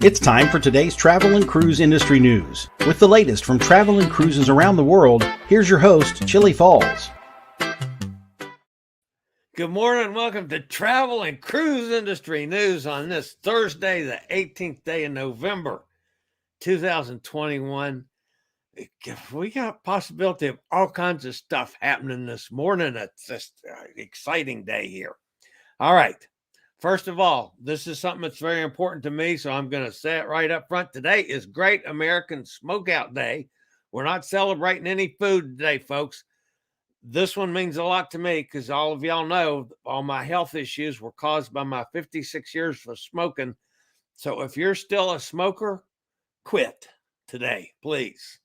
It's time for today's travel and cruise industry news. With the latest from travel and cruises around the world, here's your host, Chillie Falls. Good morning and welcome to Travel and Cruise Industry News on this Thursday, the 18th day of November, 2021. We got a possibility of all kinds of stuff happening this morning. It's just an exciting day here. All right. First of all, this is something that's very important to me, so I'm going to say it right up front. Today is Great American Smokeout Day. We're not celebrating any food today, folks. This one means a lot to me because all of y'all know all my health issues were caused by my 56 years of smoking. So if you're still a smoker, quit today, please.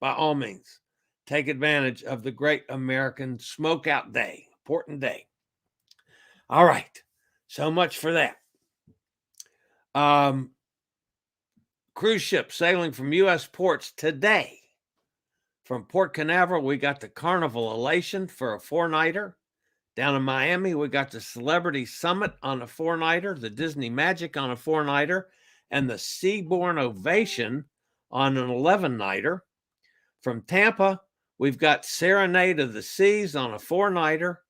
By all means, take advantage of the Great American Smokeout Day. Important day. All right. So much for that. Cruise ship sailing from U.S. ports today. From Port Canaveral, we got the Carnival Elation for a four-nighter. Down in Miami, we got the Celebrity Summit on a four-nighter, the Disney Magic on a four-nighter, and the Seabourn Ovation on an 11-nighter. From Tampa, we've got Serenade of the Seas on a four-nighter.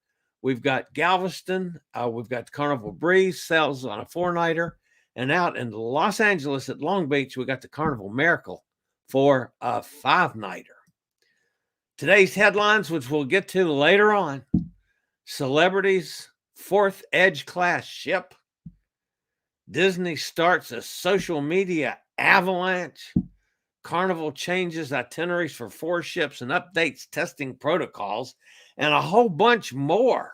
We've got Galveston. We've got Carnival Breeze sails on a four-nighter. And out in Los Angeles at Long Beach, we got the Carnival Miracle for a five-nighter. Today's headlines, which we'll get to later on: celebrities, fourth Edge class ship. Disney starts a social media avalanche. Carnival changes itineraries for four ships and updates testing protocols, and a whole bunch more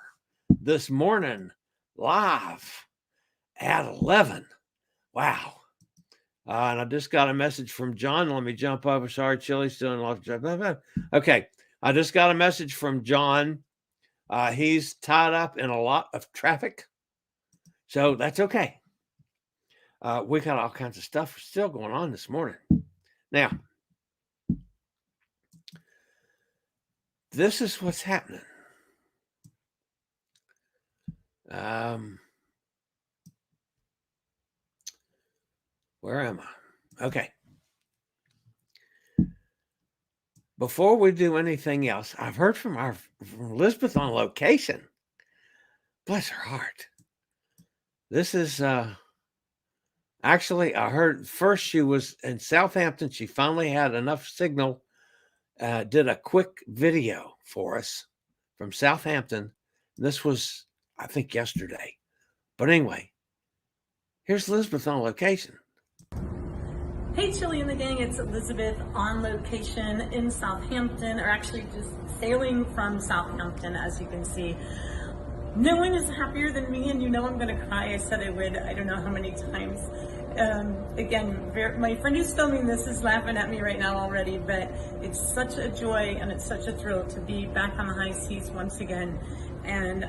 this morning live at 11. Wow. And I just got a message from John. Let me jump over. Sorry, Chillie's still in love. Okay. I just got a message from John. He's tied up in a lot of traffic, so that's okay. We got all kinds of stuff still going on this morning. Now, this is what's happening. Where am I? Okay. Before we do anything else, I've heard from Elizabeth on location. Bless her heart. This is actually, I heard first she was in Southampton. She finally had enough signal, did a quick video for us from Southampton. This was, I think, yesterday. But anyway, here's Elizabeth on location. Hey, Chillie and the gang, it's Elizabeth on location in Southampton, or actually just sailing from Southampton, as you can see. No one is happier than me, and you know I'm going to cry. I said I would, I don't know how many times. Again, my friend who's filming this is laughing at me right now already, but it's such a joy and it's such a thrill to be back on the high seas once again. And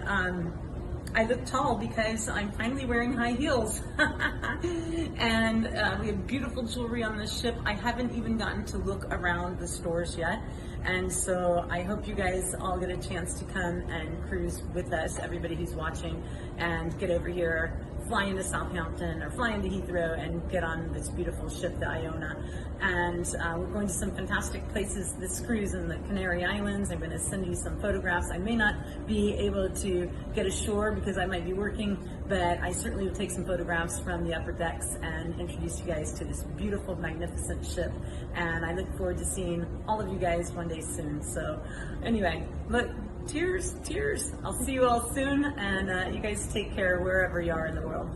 I look tall because I'm finally wearing high heels. And we have beautiful jewelry on this ship. I haven't even gotten to look around the stores yet. And so I hope you guys all get a chance to come and cruise with us, everybody who's watching, and get over here, fly into Southampton or fly into Heathrow and get on this beautiful ship, the Iona. And we're going to some fantastic places this cruise in the Canary Islands. I'm going to send you some photographs. I may not be able to get ashore because I might be working, but I certainly will take some photographs from the upper decks and introduce you guys to this beautiful, magnificent ship. And I look forward to seeing all of you guys one day soon. So anyway, look, cheers. I'll see you all soon, and you guys take care wherever you are in the world.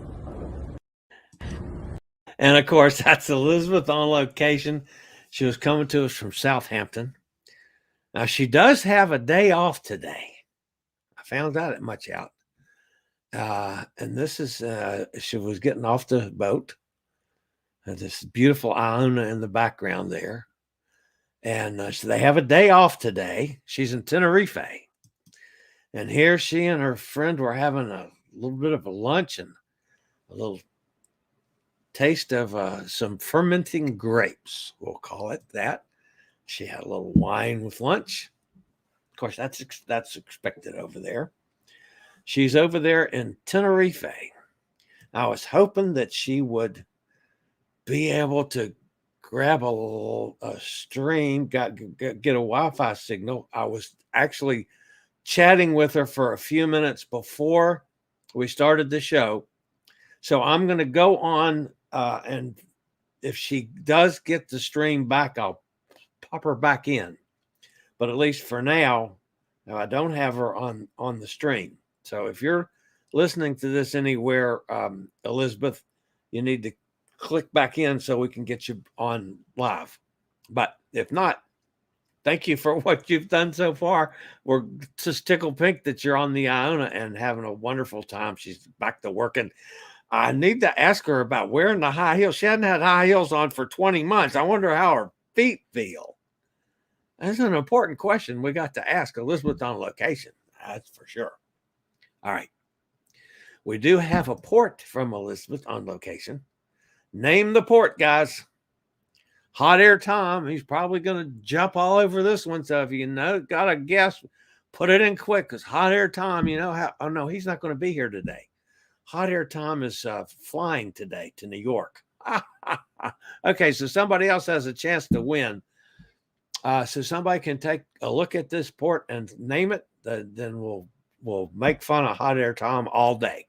And of course, that's Elizabeth on location. She was coming to us from Southampton. Now, she does have a day off today. I found out much out. And this is, she was getting off the boat. This beautiful Iona in the background there. And so they have a day off today. She's in Tenerife. And here she and her friend were having a little bit of a lunch and a little taste of some fermenting grapes. We'll call it that. She had a little wine with lunch. Of course, that's expected over there. She's over there in Tenerife. I was hoping that she would be able to grab a stream, get a Wi-Fi signal. I was actually chatting with her for a few minutes before we started the show. So I'm going to go on, and if she does get the stream back, I'll pop her back in. But at least for now, I don't have her on the stream. So if you're listening to this anywhere, Elizabeth, you need to click back in so we can get you on live. But if not, thank you for what you've done so far. We're just tickled pink that you're on the Iona and having a wonderful time. She's back to working. I need to ask her about wearing the high heels. She hadn't had high heels on for 20 months. I wonder how her feet feel. That's an important question we got to ask Elizabeth on location. That's for sure. All right. We do have a port from Elizabeth on location. Name the port, guys. Hot Air Tom. He's probably going to jump all over this one. So if you got a guess, put it in quick, because Hot Air Tom, oh no, he's not going to be here today. Hot Air Tom is flying today to New York. Okay, so somebody else has a chance to win. So somebody can take a look at this port and name it. Then we'll make fun of Hot Air Tom all day.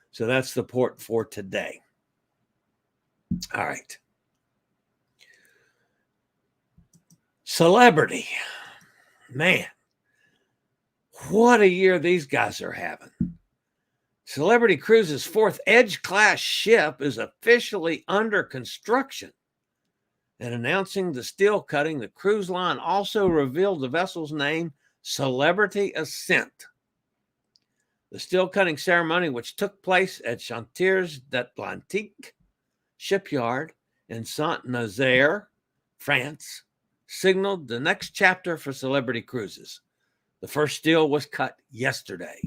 So that's the port for today. All right. Celebrity. Man, what a year these guys are having. Celebrity Cruises' fourth Edge-class ship is officially under construction. And announcing the steel cutting, the cruise line also revealed the vessel's name, Celebrity Ascent. The steel cutting ceremony, which took place at Chantiers d'Atlantique shipyard in Saint-Nazaire, France, signaled the next chapter for Celebrity Cruises. The first steel was cut yesterday.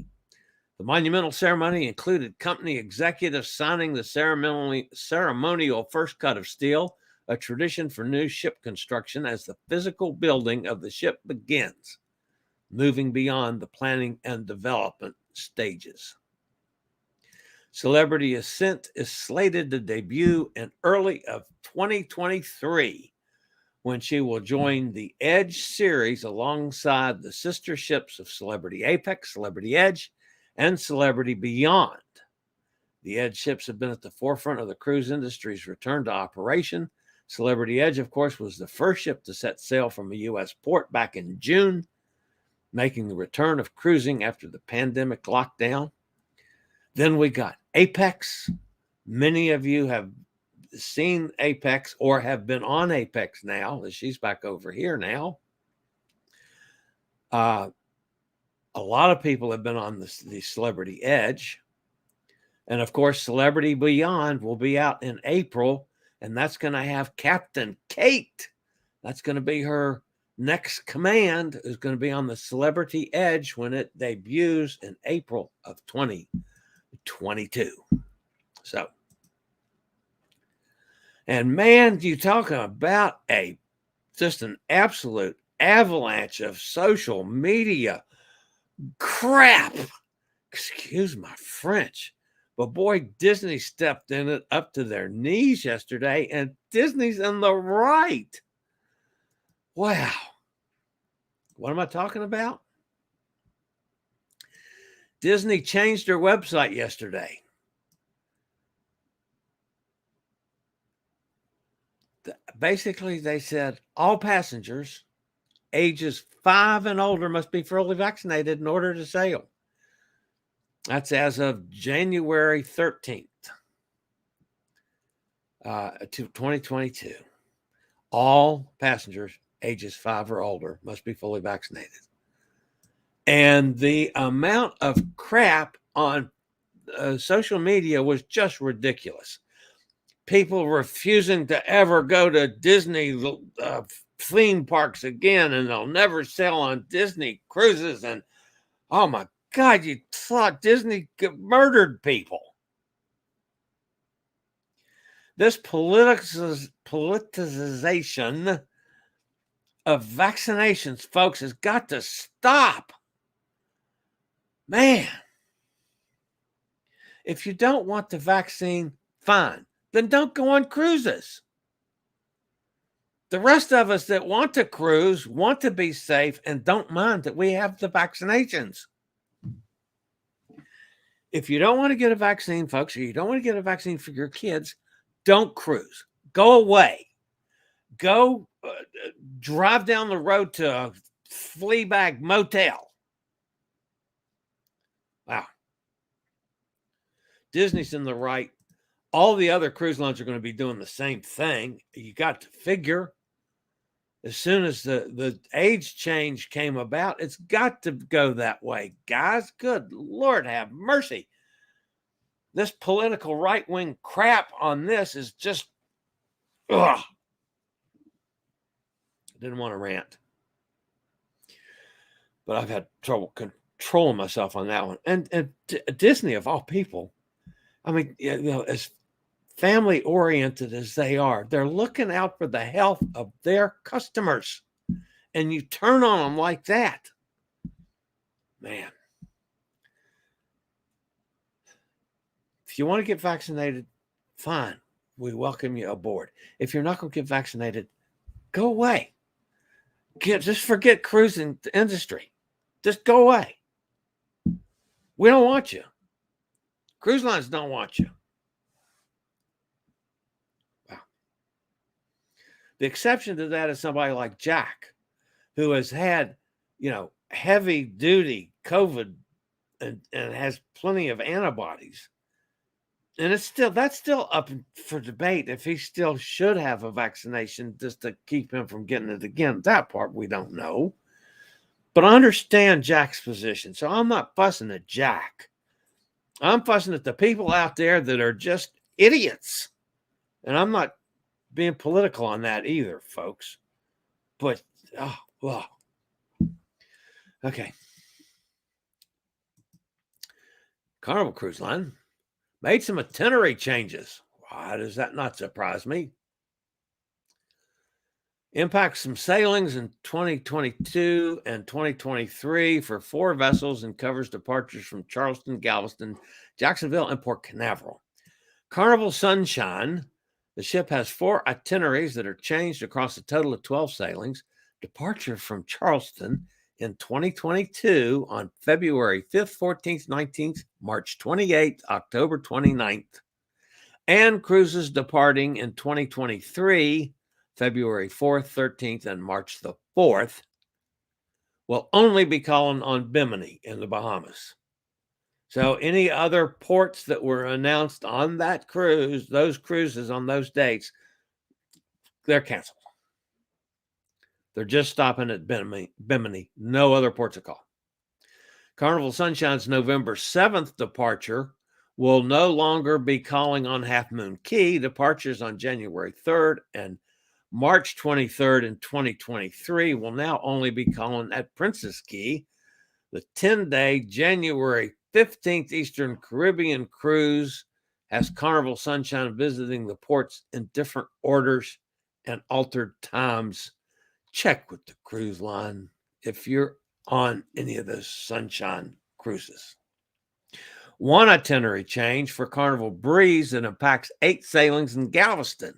The monumental ceremony included company executives signing the ceremonial first cut of steel, a tradition for new ship construction as the physical building of the ship begins, moving beyond the planning and development stages. Celebrity Ascent is slated to debut in early of 2023, when she will join the Edge series alongside the sister ships of Celebrity Apex, Celebrity Edge, and Celebrity Beyond. The Edge ships have been at the forefront of the cruise industry's return to operation. Celebrity Edge, of course, was the first ship to set sail from a U.S. port back in June, making the return of cruising after the pandemic lockdown. Then we got Apex. Many of you have seen Apex or have been on Apex now, as she's back over here now. A lot of people have been on the Celebrity Edge. And of course, Celebrity Beyond will be out in April, and that's going to have Captain Kate. That's going to be her next command, is going to be on the Celebrity Edge when it debuts in April of 2022. So, and man, you talking about just an absolute avalanche of social media crap. Excuse my French. But boy, Disney stepped in it up to their knees yesterday, and Disney's in the right. Wow. What am I talking about? Disney changed their website yesterday. Basically, they said all passengers ages 5 and older must be fully vaccinated in order to sail. That's as of January 13th, 2022. All passengers ages 5 or older must be fully vaccinated. And the amount of crap on social media was just ridiculous. People refusing to ever go to Disney theme parks again, and they'll never sail on Disney cruises. And oh my God, you thought Disney murdered people. This politicization of vaccinations, folks, has got to stop. Man, if you don't want the vaccine, fine. then don't go on cruises. The rest of us that want to cruise, want to be safe, and don't mind that we have the vaccinations. If you don't want to get a vaccine, folks, or you don't want to get a vaccine for your kids, don't cruise. Go away. Go drive down the road to a flea bag motel. Wow. Disney's in the right. All the other cruise lines are going to be doing the same thing. You got to figure, as soon as the age change came about, it's got to go that way. Guys, good Lord, have mercy. This political right-wing crap on this is just, ugh. Didn't want to rant. But I've had trouble controlling myself on that one. And Disney, of all people, I mean, as family-oriented as they are, they're looking out for the health of their customers. And you turn on them like that. Man. If you want to get vaccinated, fine. We welcome you aboard. If you're not going to get vaccinated, go away. Just forget cruising industry. Just go away. We don't want you. Cruise lines don't want you. Wow. The exception to that is somebody like Jack, who has had, heavy duty COVID and has plenty of antibodies. And that's still up for debate if he still should have a vaccination just to keep him from getting it again. That part we don't know. But I understand Jack's position. So I'm not fussing at Jack. I'm fussing at the people out there that are just idiots. And I'm not being political on that either, folks. But, okay. Carnival Cruise Line made some itinerary changes. Why does that not surprise me? Impacts some sailings in 2022 and 2023 for 4 vessels and covers departures from Charleston, Galveston, Jacksonville, and Port Canaveral. Carnival Sunshine, the ship has 4 itineraries that are changed across a total of 12 sailings. Departure from Charleston in 2022 on February 5th, 14th, 19th, March 28th, October 29th. And cruises departing in 2023, February 4th, 13th, and March the 4th, will only be calling on Bimini in the Bahamas. So any other ports that were announced on that cruise, those cruises on those dates, they're canceled. They're just stopping at Bimini. No other ports of call. Carnival Sunshine's November 7th departure will no longer be calling on Half Moon Cay. Departures on January 3rd and March 23rd in 2023 will now only be calling at Princess Cay. The 10-day January 15th Eastern Caribbean cruise has Carnival Sunshine visiting the ports in different orders and altered times. Check with the cruise line if you're on any of those Sunshine cruises. One itinerary change for Carnival Breeze that impacts 8 sailings in Galveston.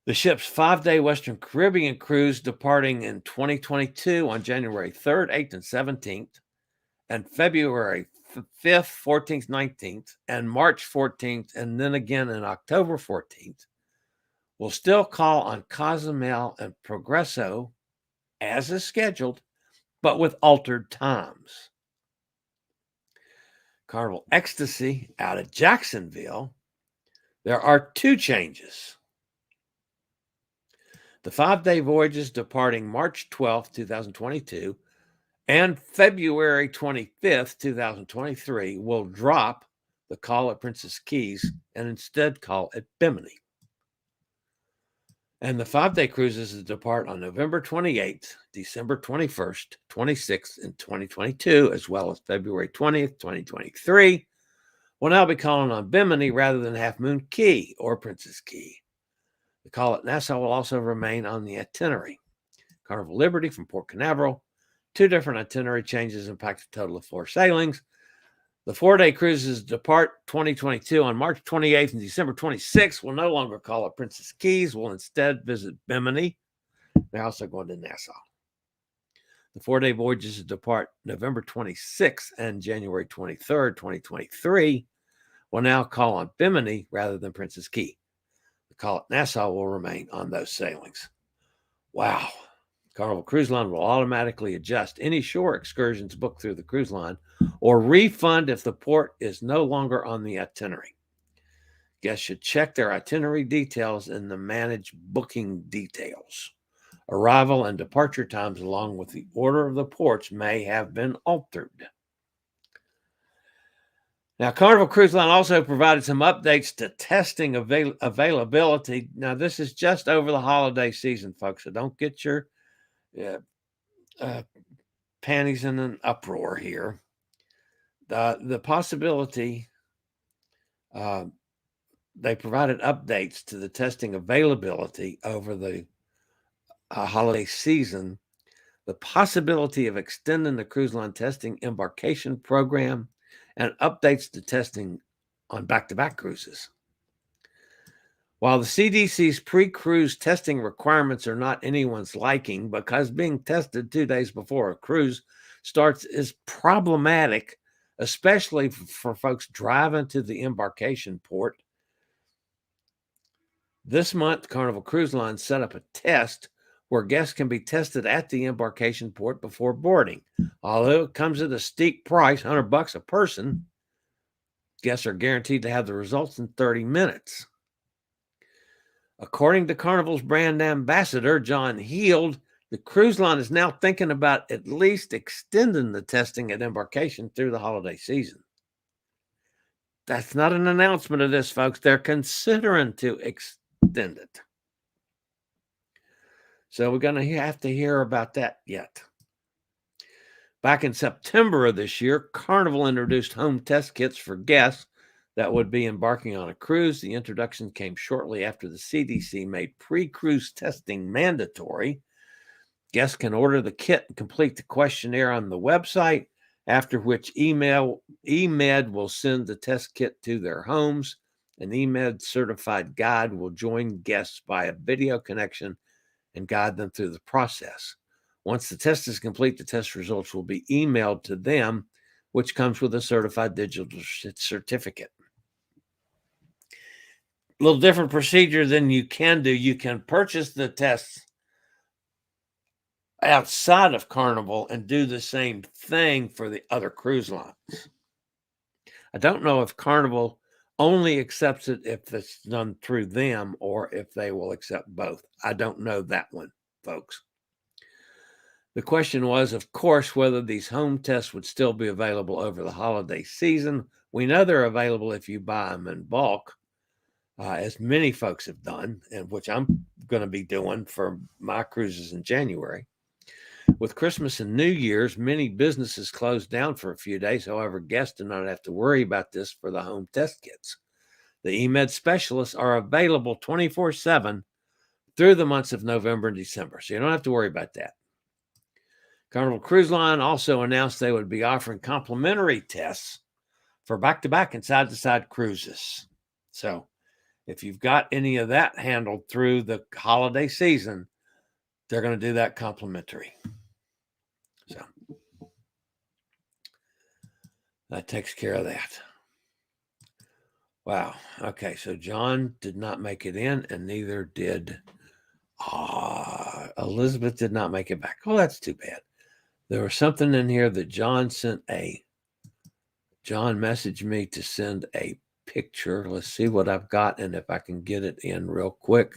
The ship's 5-day Western Caribbean cruise departing in 2022 on January 3rd, 8th, and 17th, and February 5th, 14th, 19th, and March 14th, and then again in October 14th, will still call on Cozumel and Progreso as is scheduled, but with altered times. Carnival Ecstasy out of Jacksonville, there are 2 changes. The 5-day voyages departing March 12th, 2022, and February 25th, 2023 will drop the call at Princess Keys and instead call at Bimini. And the 5-day cruises that depart on November 28th, December 21st, 26th, and 2022, as well as February 20th, 2023, will now be calling on Bimini rather than Half Moon Cay or Princess Cay. The call at Nassau will also remain on the itinerary. Carnival Liberty from Port Canaveral, 2 different itinerary changes impact a total of 4 sailings. The 4-day cruises depart 2022 on March 28th and December 26th. Will no longer call at Princess Keys. Will instead visit Bimini. They're also going to Nassau. The 4-day voyages depart November 26th and January 23rd, 2023. Will now call on Bimini rather than Princess Key. The call at Nassau will remain on those sailings. Wow. Carnival Cruise Line will automatically adjust any shore excursions booked through the cruise line or refund if the port is no longer on the itinerary. Guests should check their itinerary details in the managed booking details. Arrival and departure times along with the order of the ports may have been altered. Now, Carnival Cruise Line also provided some updates to testing availability. Now, this is just over the holiday season, folks, so don't get your panties in an uproar here. The possibility, they provided updates to the testing availability over the holiday season, the possibility of extending the cruise line testing embarkation program, and updates to testing on back-to-back cruises. While the CDC's pre-cruise testing requirements are not anyone's liking, because being tested 2 days before a cruise starts is problematic, especially for folks driving to the embarkation port. This month, Carnival Cruise Line set up a test where guests can be tested at the embarkation port before boarding. Although it comes at a steep price, $100 a person, guests are guaranteed to have the results in 30 minutes. According to Carnival's brand ambassador, John Heald, the cruise line is now thinking about at least extending the testing at embarkation through the holiday season. That's not an announcement of this, folks. They're considering to extend it. So we're going to have to hear about that yet. Back in September of this year, Carnival introduced home test kits for guests that would be embarking on a cruise. The introduction came shortly after the CDC made pre-cruise testing mandatory. Guests can order the kit and complete the questionnaire on the website, after which eMed will send the test kit to their homes. An eMed certified guide will join guests by a video connection and guide them through the process. Once the test is complete, the test results will be emailed to them, which comes with a certified digital certificate. A little different procedure than you can do. You can purchase the tests outside of Carnival and do the same thing for the other cruise lines. I don't know if Carnival only accepts it if it's done through them or if they will accept both. I don't know that one, folks. The question was, of course, whether these home tests would still be available over the holiday season. We know they're available if you buy them in bulk, as many folks have done, and which I'm going to be doing for my cruises in January. With Christmas and New Year's, many businesses closed down for a few days. However, guests do not have to worry about this for the home test kits. The eMed specialists are available 24/7 through the months of November and December, so you don't have to worry about that. Carnival Cruise Line also announced they would be offering complimentary tests for back-to-back and side-to-side cruises. So if you've got any of that handled through the holiday season, they're going to do that complimentary. So that takes care of that. Wow. Okay, so John did not make it in, and neither did Elizabeth did not make it back. Oh, that's too bad. There was something in here that John messaged me to send a picture. Let's see what I've got and if I can get it in real quick.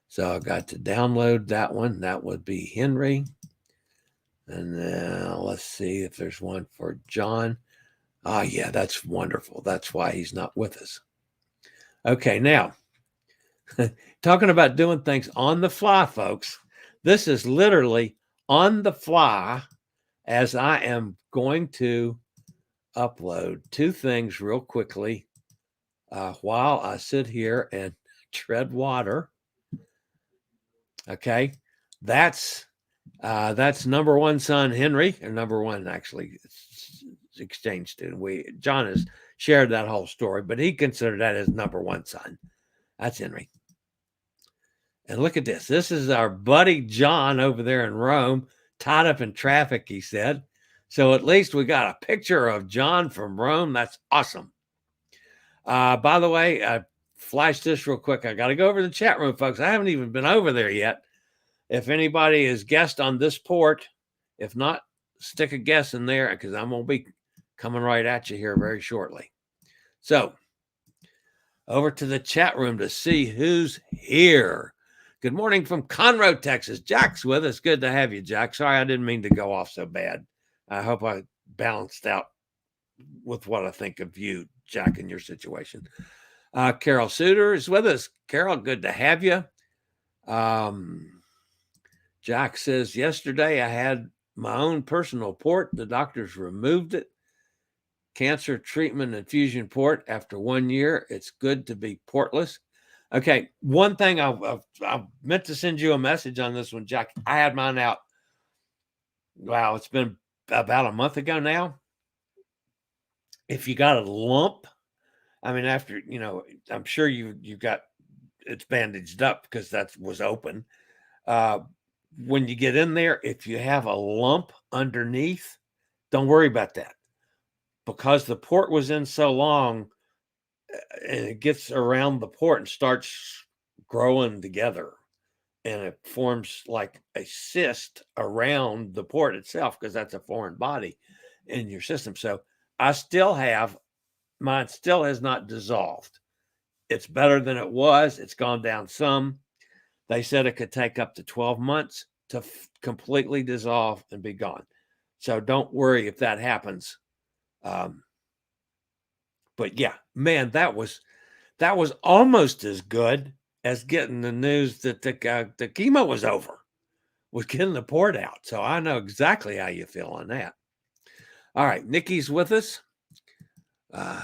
So I got to download that one. That would be Henry. And then let's see if there's one for John. Oh, yeah, that's wonderful. That's why he's not with us. Okay, now, talking about doing things on the fly, folks. This is literally on the fly as I am going to upload two things real quickly while I sit here and tread water. Okay, that's number one son Henry, or number one actually exchange student. John has shared that whole story, but he considered that his number one son. That's Henry. And look at this. This is our buddy John over there in Rome, tied up in traffic, he said. So at least we got a picture of John from Rome. That's awesome. By the way, flash this real quick. I got to go over to the chat room, folks. I haven't even been over there yet. If anybody is guest on this port, if not, stick a guess in there because I'm going to be coming right at you here very shortly. So over to the chat room to see who's here. Good morning from Conroe, Texas. Jack's with us. Good to have you, Jack. Sorry, I didn't mean to go off so bad. I hope I balanced out with what I think of you, Jack, in your situation. Carol Suter is with us. Carol, good to have you. Jack says, yesterday I had my own personal port. The doctors removed it. Cancer treatment infusion port after 1 year. It's good to be portless. Okay, one thing I meant to send you a message on this one, Jack. I had mine out. Wow, it's been about a month ago now. If you got a lump, I mean, after, I'm sure you've got, it's bandaged up because that was open. When you get in there, if you have a lump underneath, don't worry about that. Because the port was in so long, and it gets around the port and starts growing together. And it forms like a cyst around the port itself because that's a foreign body in your system. So I still have, mine still has not dissolved. It's better than it was. It's gone down some. They said it could take up to 12 months to completely dissolve and be gone. So don't worry if that happens. But yeah, man, that was almost as good as getting the news that the chemo was over, was getting the port out. So I know exactly how you feel on that. All right, Nikki's with us. Well,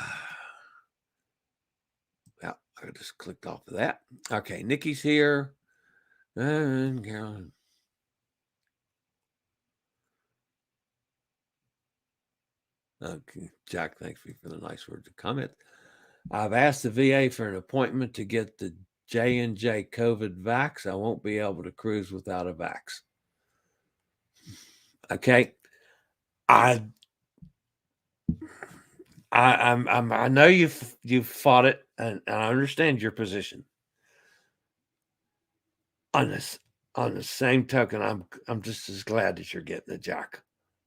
I just clicked off of that. Okay, Nikki's here. And Carolyn. Okay, Jack, thanks for the nice words of comment. I've asked the VA for an appointment to get the J&J COVID vax. I won't be able to cruise without a vax. Okay, I know you've fought it, and I understand your position. On the same token, I'm just as glad that you're getting it, Jack.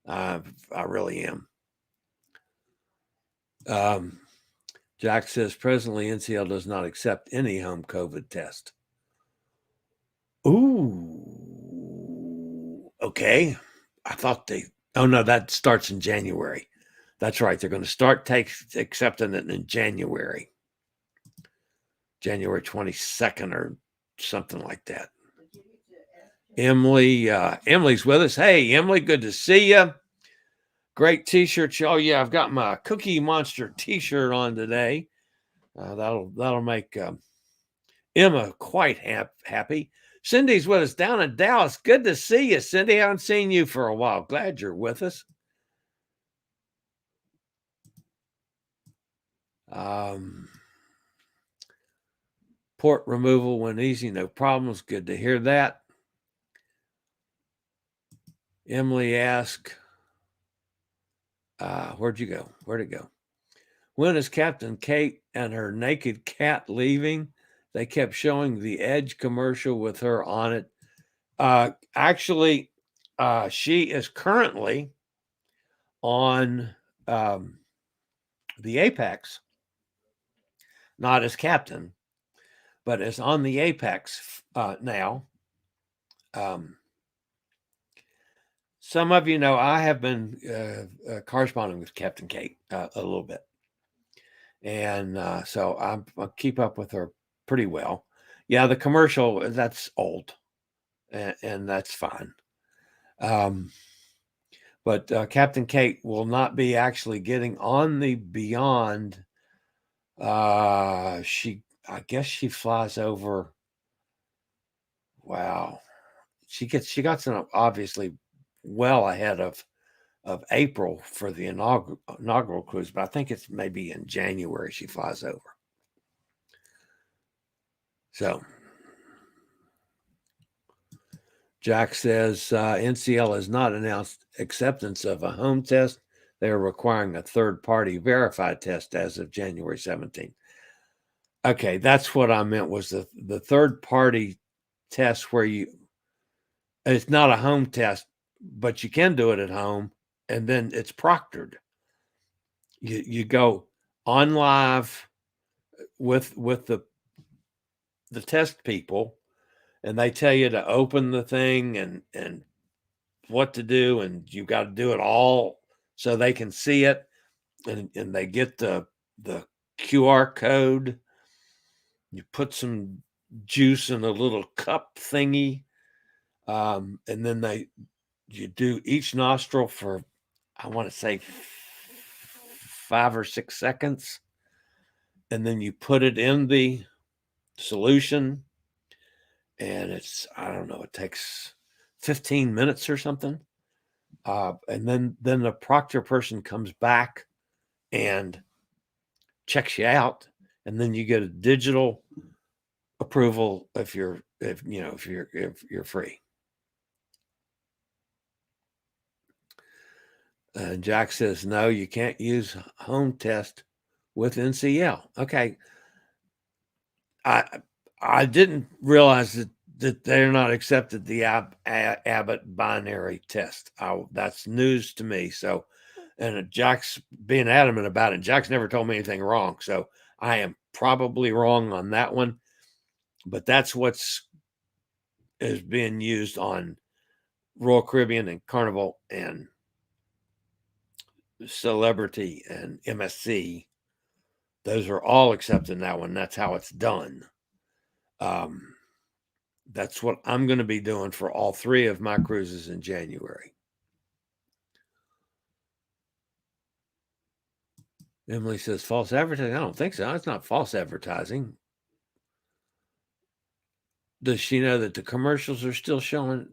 I really am. Jack says presently NCL does not accept any home COVID test. Ooh, okay. I thought that starts in January. That's right. They're going to start accepting it in January 22nd or something like that. Emily's with us. Hey, Emily, good to see you. Great t-shirt. Oh yeah, I've got my Cookie Monster t-shirt on today. That'll make Emma quite happy. Cindy's with us down in Dallas. Good to see you, Cindy. I haven't seen you for a while. Glad you're with us. Port removal went easy, no problems. Good to hear that. Emily asked, where'd it go? When is Captain Kate and her naked cat leaving? They kept showing the Edge commercial with her on it. Actually, she is currently on the Apex, not as captain, but is on the Apex now. Some of you know I have been corresponding with Captain Kate a little bit. And so I keep up with her pretty well. Yeah, the commercial, that's old. And that's fine. But Captain Kate will not be actually getting on the Beyond. I guess she flies over. Wow. She got some, obviously, well ahead of of April for the inaugural cruise, but I think it's maybe in January she flies over. So Jack says NCL has not announced acceptance of a home test. They are requiring a third-party verified test as of January 17th. Okay, that's what I meant, was the third-party test where it's not a home test, but you can do it at home, and then it's proctored. You go on live with the test people, and they tell you to open the thing and what to do, and you've got to do it all so they can see it, and they get the QR code. You put some juice in a little cup thingy, and then you do each nostril for, I want to say 5 or 6 seconds, and then you put it in the solution, and I don't know, it takes 15 minutes or something. And then the proctor person comes back and checks you out, and then you get a digital approval if you're free. And Jack says, no, you can't use home test with NCL. Okay. I didn't realize that they're not accepted the Abbott binary test. That's news to me. So, and Jack's being adamant about it. Jack's never told me anything wrong. So I am probably wrong on that one, but that's is being used on Royal Caribbean and Carnival and Celebrity and MSC. Those are all accepted in that one. That's how it's done. That's what I'm going to be doing for all 3 of my cruises in January. Emily says, false advertising? I don't think so. It's not false advertising. Does she know that the commercials are still showing?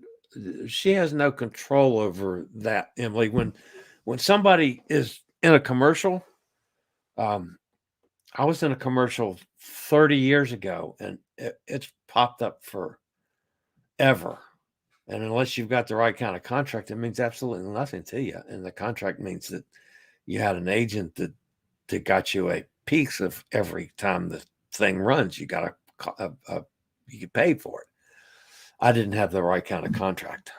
She has no control over that, Emily. When somebody is in a commercial, I was in a commercial 30 years ago, and it's popped up forever. And unless you've got the right kind of contract, it means absolutely nothing to you. And the contract means that you had an agent that got you a piece of every time the thing runs. You got you get paid for it. I didn't have the right kind of contract.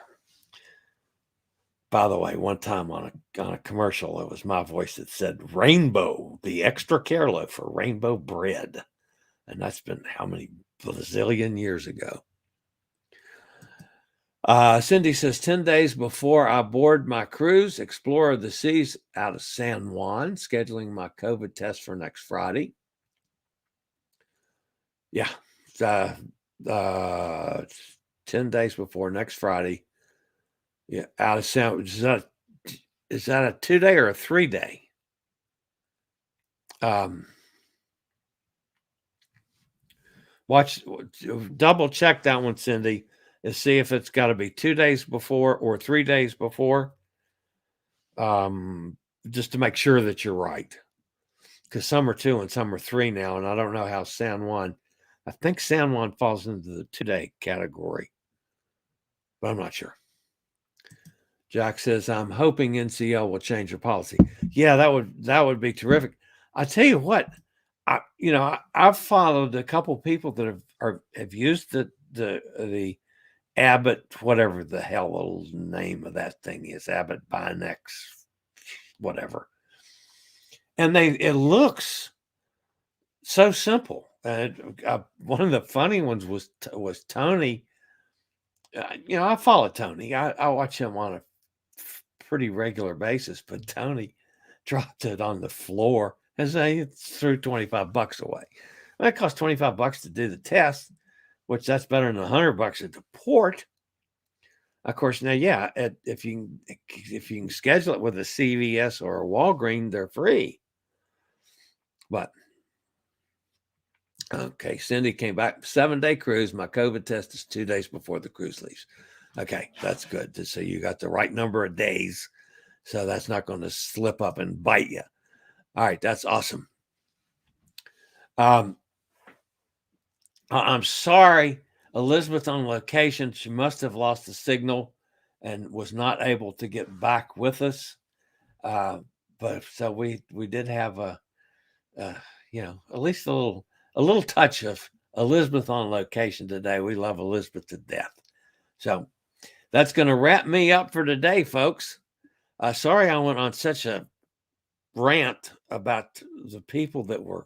By the way, one time on a commercial, it was my voice that said Rainbow, the extra care loaf for Rainbow bread. And that's been how many bazillion years ago. Cindy says, 10 days before I board my cruise, Explorer of the Seas out of San Juan, scheduling my COVID test for next Friday. Yeah. 10 days before next Friday. Yeah, out of San. Is that a 2-day or a 3-day? Double check that one, Cindy, and see if it's got to be 2 days before or 3 days before. Just to make sure that you're right, because some are 2 and some are 3 now, and I don't know how San Juan. I think San Juan falls into the 2-day category, but I'm not sure. Jack says, I'm hoping NCL will change their policy. Yeah, that would be terrific. I tell you what, I've followed a couple people that have used the Abbott, whatever the hell the name of that thing is, Abbott Binex, whatever. And it looks so simple. One of the funny ones was Tony. I follow Tony. I watch him on a pretty regular basis, but Tony dropped it on the floor and he threw $25 away. It costs $25 to do the test, which that's better than $100 at the port. Of course, now, yeah, if you can schedule it with a CVS or a Walgreens, they're free. But okay, Cindy came back, 7-day cruise. My COVID test is 2 days before the cruise leaves. Okay, that's good. So you got the right number of days. So that's not going to slip up and bite you. All right, that's awesome. I'm sorry, Elizabeth on location. She must have lost the signal and was not able to get back with us. But so we did have at least a little touch of Elizabeth on location today. We love Elizabeth to death. So that's going to wrap me up for today, folks. Sorry I went on such a rant about the people that were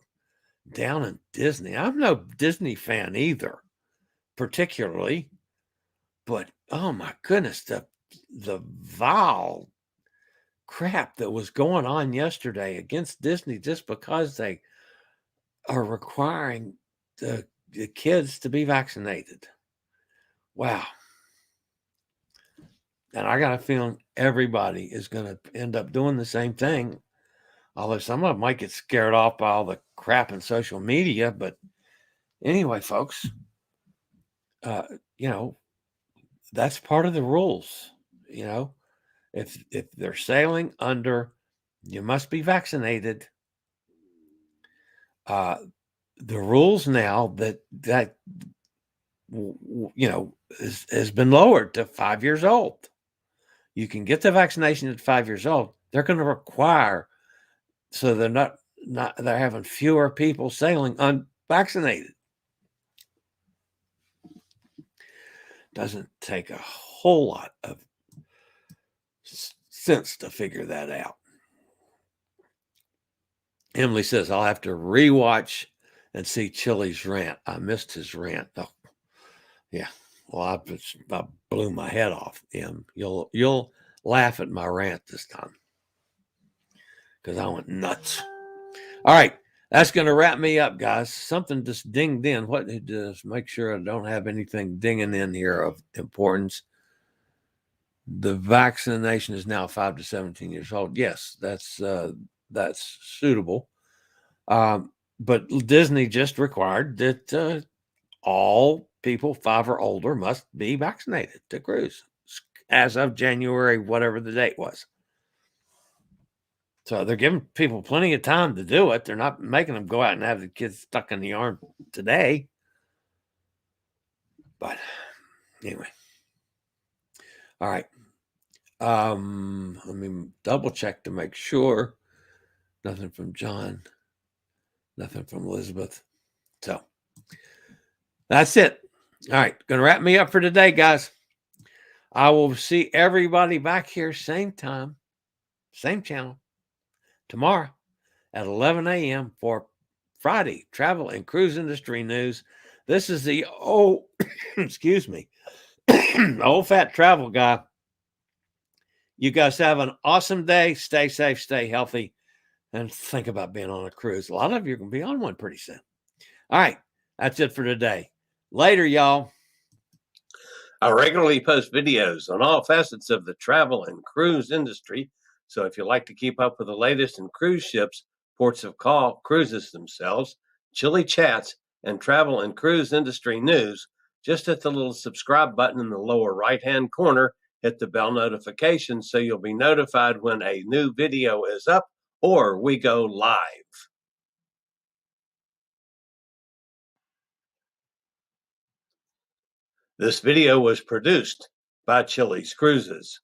down in Disney. I'm no Disney fan either, particularly, but oh my goodness, the vile crap that was going on yesterday against Disney just because they are requiring the kids to be vaccinated. Wow. And I got a feeling everybody is going to end up doing the same thing. Although some of them might get scared off by all the crap in social media. But anyway, folks, that's part of the rules. If they're sailing under, you must be vaccinated. The rules now that has been lowered to 5 years old. You can get the vaccination at 5 years old. They're going to require, so they're they're having fewer people sailing unvaccinated. Doesn't take a whole lot of sense to figure that out. Emily says, I'll have to rewatch and see Chillie's rant. I missed his rant. Oh, yeah. Well, I blew my head off, Em. You'll laugh at my rant this time because I went nuts. All right. That's going to wrap me up, guys. Something just dinged in. What it does, make sure I don't have anything dinging in here of importance. The vaccination is now 5 to 17 years old. Yes, that's suitable. But Disney just required that all people 5 or older must be vaccinated to cruise as of January, whatever the date was. So they're giving people plenty of time to do it. They're not making them go out and have the kids stuck in the arm today. But anyway. All right. Let me double check to make sure. Nothing from John. Nothing from Elizabeth. So that's it. All right. Going to wrap me up for today, guys. I will see everybody back here same time, same channel, tomorrow at 11 a.m. for Friday Travel and Cruise Industry News. This is the old fat travel guy. You guys have an awesome day. Stay safe, stay healthy, and think about being on a cruise. A lot of you are going to be on one pretty soon. All right. That's it for today. Later, y'all. I regularly post videos on all facets of the travel and cruise industry. So if you like to keep up with the latest in cruise ships, ports of call, cruises themselves, Chillie chats, and travel and cruise industry news, just hit the little subscribe button in the lower right-hand corner. Hit the bell notification so you'll be notified when a new video is up or we go live. This video was produced by Chillie's Cruises.